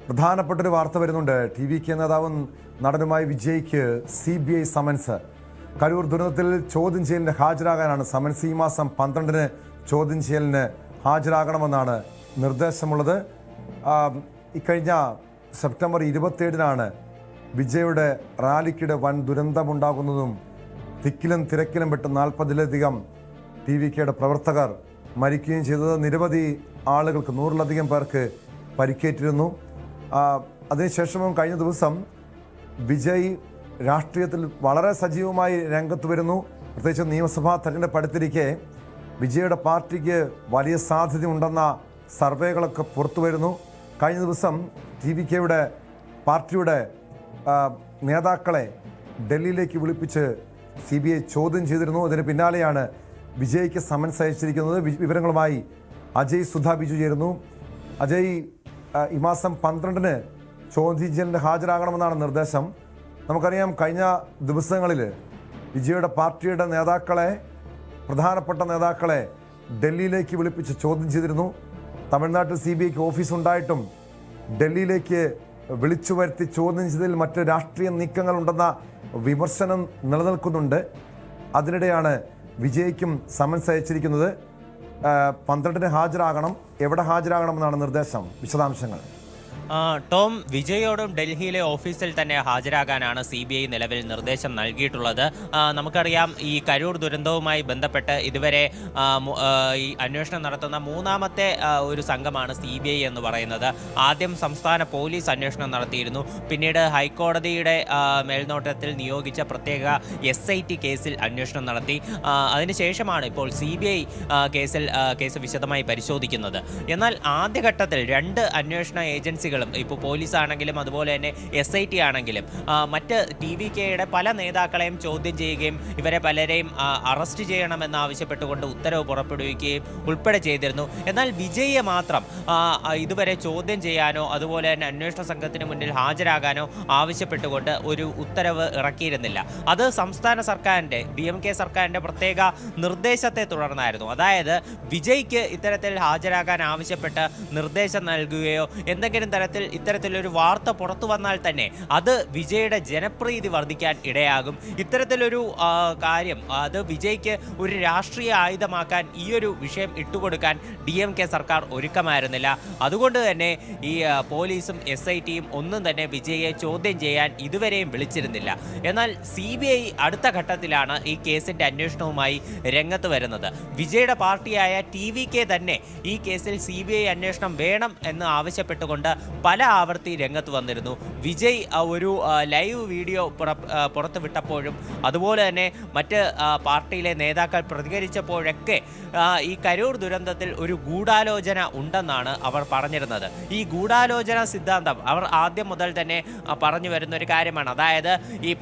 പ്രധാനപ്പെട്ടൊരു വാർത്ത വരുന്നുണ്ട്. ടി.വി.കെ നേതാവും നടനുമായ വിജയ്ക്ക് CBI സമൻസ്. കരൂർ ദുരന്തത്തിൽ ചോദ്യം ചെയ്യലിന് ഹാജരാകാനാണ് സമൻസ്. ഈ മാസം 12-ന് ചോദ്യം ചെയ്യലിന് ഹാജരാകണമെന്നാണ് നിർദ്ദേശമുള്ളത്. ഇക്കഴിഞ്ഞ സെപ്റ്റംബർ 27-നാണ് വിജയുടെ റാലിക്കിടെ വൻ ദുരന്തമുണ്ടാകുന്നതും തിക്കിലും തിരക്കിലും പെട്ട് 40-ലധികം ടി.വി.കെയുടെ പ്രവർത്തകർ മരിക്കുകയും ചെയ്തത്. നിരവധി ആളുകൾക്ക് 100-ലധികം പേർക്ക് പരിക്കേറ്റിരുന്നു. അതിനുശേഷവും കഴിഞ്ഞ ദിവസം വിജയ് രാഷ്ട്രീയത്തിൽ വളരെ സജീവമായി രംഗത്ത് വരുന്നു. പ്രത്യേകിച്ച് നിയമസഭാ തെരഞ്ഞെടുപ്പ് അടുത്തിരിക്കെ വിജയുടെ പാർട്ടിക്ക് വലിയ സാധ്യതയുണ്ടെന്ന സർവേകളൊക്കെ പുറത്തു വരുന്നു. കഴിഞ്ഞ ദിവസം ടി.വി.കെയുടെ പാർട്ടിയുടെ നേതാക്കളെ ഡൽഹിയിലേക്ക് വിളിപ്പിച്ച് CBI ചോദ്യം ചെയ്തിരുന്നു. അതിന് പിന്നാലെയാണ് വിജയ്ക്ക് സമൻസ് അയച്ചിരിക്കുന്നത്. വിവരങ്ങളുമായി അജയ് സുധാ ബിജു ചേരുന്നു. അജയ്, ഈ മാസം 12-ന് ചോദ്യം ചെയ്യലിന് ഹാജരാകണമെന്നാണ് നിർദ്ദേശം. നമുക്കറിയാം, കഴിഞ്ഞ ദിവസങ്ങളിൽ വിജയുടെ പാർട്ടിയുടെ നേതാക്കളെ, പ്രധാനപ്പെട്ട നേതാക്കളെ ഡൽഹിയിലേക്ക് വിളിപ്പിച്ച് ചോദ്യം ചെയ്തിരുന്നു. തമിഴ്നാട്ടിൽ CBIക്ക് ഓഫീസ് ഉണ്ടായിട്ടും ഡൽഹിയിലേക്ക് വിളിച്ചു വരുത്തി ചോദ്യം ചെയ്തതിൽ മറ്റ് രാഷ്ട്രീയ നീക്കങ്ങളുണ്ടെന്ന വിമർശനം നിലനിൽക്കുന്നുണ്ട്. അതിനിടെയാണ് വിജയ്ക്കും സമൻസ് അയച്ചിരിക്കുന്നത്. 12-ന് ഹാജരാകണം. എവിടെ ഹാജരാകണമെന്നാണ് നിർദ്ദേശം? വിശദാംശങ്ങൾ. ടോം, വിജയോടും ഡൽഹിയിലെ ഓഫീസിൽ തന്നെ ഹാജരാകാനാണ് CBI നിലവിൽ നിർദ്ദേശം നൽകിയിട്ടുള്ളത്. നമുക്കറിയാം, ഈ കരൂർ ദുരന്തവുമായി ബന്ധപ്പെട്ട് ഇതുവരെ ഈ അന്വേഷണം നടത്തുന്ന മൂന്നാമത്തെ ഒരു സംഘമാണ് CBI എന്ന് പറയുന്നത്. ആദ്യം സംസ്ഥാന പോലീസ് അന്വേഷണം നടത്തിയിരുന്നു. പിന്നീട് ഹൈക്കോടതിയുടെ മേൽനോട്ടത്തിൽ നിയോഗിച്ച പ്രത്യേക SIT കേസിൽ അന്വേഷണം നടത്തി. അതിനുശേഷമാണ് ഇപ്പോൾ CBI കേസ് വിശദമായി പരിശോധിക്കുന്നത്. എന്നാൽ ആദ്യഘട്ടത്തിൽ 2 അന്വേഷണ ഏജൻസികൾ, ഇപ്പോൾ പോലീസ് ആണെങ്കിലും അതുപോലെ തന്നെ SIT ആണെങ്കിലും മറ്റ് ടി.വി.കെയുടെ പല നേതാക്കളെയും ചോദ്യം ചെയ്യുകയും ഇവരെ പലരെയും അറസ്റ്റ് ചെയ്യണമെന്നാവശ്യപ്പെട്ടുകൊണ്ട് ഉത്തരവ് പുറപ്പെടുവിക്കുകയും ഉൾപ്പെടെ ചെയ്തിരുന്നു. എന്നാൽ വിജയെ മാത്രം ഇതുവരെ ചോദ്യം ചെയ്യാനോ അതുപോലെ തന്നെ അന്വേഷണ സംഘത്തിന് മുന്നിൽ ഹാജരാകാനോ ആവശ്യപ്പെട്ടുകൊണ്ട് ഒരു ഉത്തരവ് ഇറക്കിയിരുന്നില്ല. അത് സംസ്ഥാന സർക്കാരിൻ്റെ, DMK സർക്കാരിൻ്റെ പ്രത്യേക നിർദ്ദേശത്തെ തുടർന്നായിരുന്നു. അതായത് വിജയ്ക്ക് ഇത്തരത്തിൽ ഹാജരാകാൻ ആവശ്യപ്പെട്ട് നിർദ്ദേശം നൽകുകയോ എന്തെങ്കിലും ഇത്തരത്തിലൊരു വാർത്ത പുറത്തു വന്നാൽ തന്നെ അത് വിജയുടെ ജനപ്രീതി വർദ്ധിക്കാൻ ഇടയാകും. ഇത്തരത്തിലൊരു കാര്യം അത് വിജയ്ക്ക് ഒരു രാഷ്ട്രീയ ആയുധമാക്കാൻ ഈ ഒരു വിഷയം ഇട്ടുകൊടുക്കാൻ DMK സർക്കാർ ഒരുക്കമായിരുന്നില്ല. അതുകൊണ്ട് തന്നെ ഈ പോലീസും SITയും ഒന്നും തന്നെ വിജയെ ചോദ്യം ചെയ്യാൻ ഇതുവരെയും വിളിച്ചിരുന്നില്ല. എന്നാൽ CBI അടുത്ത ഘട്ടത്തിലാണ് ഈ കേസിന്റെ അന്വേഷണവുമായി രംഗത്ത് വരുന്നത്. വിജയുടെ പാർട്ടിയായ TV.K തന്നെ ഈ കേസിൽ CBI അന്വേഷണം വേണം എന്ന് ആവശ്യപ്പെട്ടുകൊണ്ട് പല ആവർത്തി രംഗത്ത് വന്നിരുന്നു. വിജയ് ഒരു ലൈവ് വീഡിയോ പുറത്തുവിട്ടപ്പോഴും അതുപോലെ തന്നെ മറ്റ് പാർട്ടിയിലെ നേതാക്കൾ പ്രതികരിച്ചപ്പോഴൊക്കെ ഈ കരൂർ ദുരന്തത്തിൽ ഒരു ഗൂഢാലോചന ഉണ്ടെന്നാണ് അവർ പറഞ്ഞിരുന്നത്. ഈ ഗൂഢാലോചന സിദ്ധാന്തം അവർ ആദ്യം മുതൽ തന്നെ പറഞ്ഞു വരുന്ന ഒരു കാര്യമാണ്. അതായത് ഈ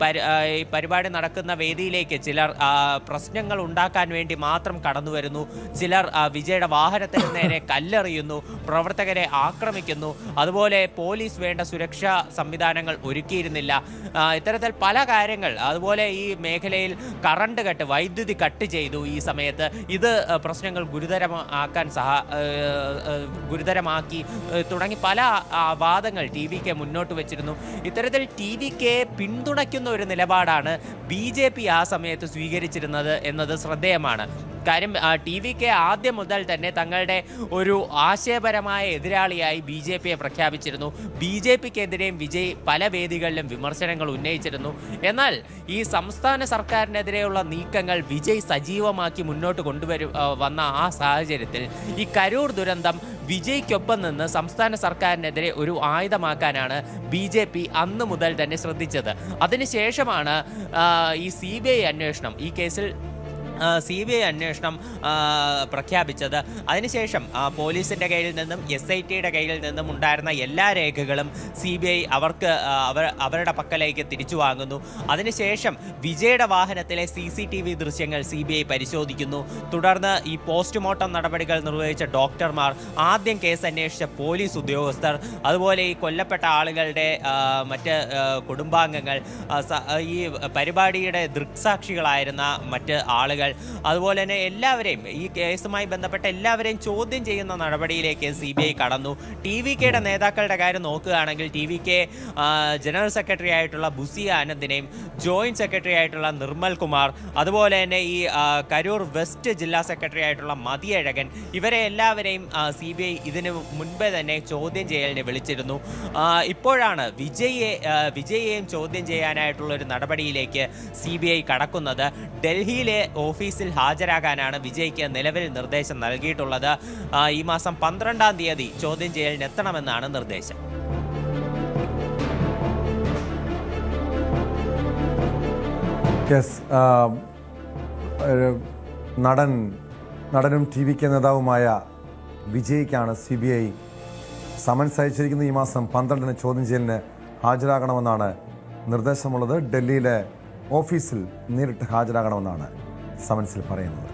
പരിപാടി നടക്കുന്ന വേദിയിലേക്ക് ചിലർ പ്രശ്നങ്ങൾ ഉണ്ടാക്കാൻ വേണ്ടി മാത്രം കടന്നു വരുന്നു. ചിലർ വിജയുടെ വാഹനത്തിന് നേരെ കല്ലെറിയുന്നു, പ്രവർത്തകരെ ആക്രമിക്കുന്നു. അതുപോലെ പോലീസ് വേണ്ട സുരക്ഷാ സംവിധാനങ്ങൾ ഒരുക്കിയിരുന്നില്ല. ഇത്തരത്തിൽ പല കാര്യങ്ങൾ. അതുപോലെ ഈ മേഖലയിൽ കറണ്ട് കട്ട്, വൈദ്യുതി കട്ട് ചെയ്തു ഈ സമയത്ത്. ഇത് പ്രശ്നങ്ങൾ ഗുരുതരമാക്കി തുടങ്ങി പല വാദങ്ങൾ TV.K മുന്നോട്ട് വെച്ചിരുന്നു. ഇത്തരത്തിൽ TV.K പിന്തുണയ്ക്കുന്ന ഒരു നിലപാടാണ് BJP ആ സമയത്ത് സ്വീകരിച്ചിരുന്നത് എന്നത് ശ്രദ്ധേയമാണ്. കാര്യം TV.K ആദ്യം മുതൽ തന്നെ തങ്ങളുടെ ഒരു ആശയപരമായ എതിരാളിയായി BJPയെ പ്രഖ്യാപിച്ചിരുന്നു. BJPക്കെതിരെയും വിജയ് പല വേദികളിലും വിമർശനങ്ങൾ ഉന്നയിച്ചിരുന്നു. എന്നാൽ ഈ സംസ്ഥാന സർക്കാരിനെതിരെയുള്ള നീക്കങ്ങൾ വിജയ് സജീവമാക്കി മുന്നോട്ട് വന്ന ആ സാഹചര്യത്തിൽ ഈ കരൂർ ദുരന്തം വിജയ്ക്കൊപ്പം നിന്ന് സംസ്ഥാന സർക്കാരിനെതിരെ ഒരു ആയുധമാക്കാനാണ് BJP അന്ന് മുതൽ തന്നെ ശ്രദ്ധിച്ചത്. അതിനുശേഷമാണ് ഈ CBI അന്വേഷണം, ഈ കേസിൽ CBI അന്വേഷണം പ്രഖ്യാപിച്ചത്. അതിനുശേഷം പോലീസിൻ്റെ കയ്യിൽ നിന്നും SITയുടെ കയ്യിൽ നിന്നും ഉണ്ടായിരുന്ന എല്ലാ രേഖകളും CBI അവരുടെ പക്കലേക്ക് തിരിച്ചു വാങ്ങുന്നു. അതിനുശേഷം വിജയുടെ വാഹനത്തിലെ CCTV ദൃശ്യങ്ങൾ CBI പരിശോധിക്കുന്നു. തുടർന്ന് ഈ പോസ്റ്റ്മോർട്ടം നടപടികൾ നിർവഹിച്ച ഡോക്ടർമാർ, ആദ്യം കേസ് അന്വേഷിച്ച പോലീസ് ഉദ്യോഗസ്ഥർ, അതുപോലെ ഈ കൊല്ലപ്പെട്ട ആളുകളുടെ മറ്റ് കുടുംബാംഗങ്ങൾ, ഈ പരിപാടിയുടെ ദൃക്സാക്ഷികളായിരുന്ന മറ്റ് ആളുകൾ, നേതാക്കൾ, അതുപോലെ തന്നെ എല്ലാവരെയും ഈ കേസുമായി ബന്ധപ്പെട്ട എല്ലാവരെയും ചോദ്യം ചെയ്യുന്ന നടപടിയിലേക്ക് CBI കടന്നു. TVKയുടെ നേതാക്കളുടെ കാര്യം നോക്കുകയാണെങ്കിൽ TVK ജനറൽ സെക്രട്ടറി ആയിട്ടുള്ള ബുസിയ ആനന്ദിനെയും ജോയിന്റ് സെക്രട്ടറി ആയിട്ടുള്ള നിർമ്മൽ കുമാർ, അതുപോലെ തന്നെ ഈ കരൂർ വെസ്റ്റ് ജില്ലാ സെക്രട്ടറി ആയിട്ടുള്ള മതിയഴകൻ, ഇവരെ എല്ലാവരെയും CBI ഇതിന് മുൻപേ തന്നെ ചോദ്യം ചെയ്യലിന് വിളിച്ചിരുന്നു. ഇപ്പോഴാണ് വിജയിയെയും ചോദ്യം ചെയ്യാനായിട്ടുള്ള ഒരു നടപടിയിലേക്ക് CBI കടക്കുന്നത്. ഡൽഹിയിലെ ഓഫീസിൽ ഹാജരാകാനാണ് വിജയ്ക്ക് നിലവിൽ നിർദ്ദേശം നൽകിയിട്ടുള്ളത്. ഈ മാസം 12-ാം തീയതി ചോദ്യം ചെയ്യലിന് എത്തണമെന്നാണ് നിർദ്ദേശം. നടനും TVK നേതാവുമായ വിജയ്ക്കാണ് CBI സമൻസ് അയച്ചിരിക്കുന്നത്. ഈ മാസം 12-ന് ചോദ്യം ചെയ്യലിന് ഹാജരാകണമെന്നാണ് നിർദ്ദേശമുള്ളത്. ഡൽഹിയിലെ ഓഫീസിൽ നേരിട്ട് ഹാജരാകണമെന്നാണ് സമൻസിൽ പറയുന്നത്.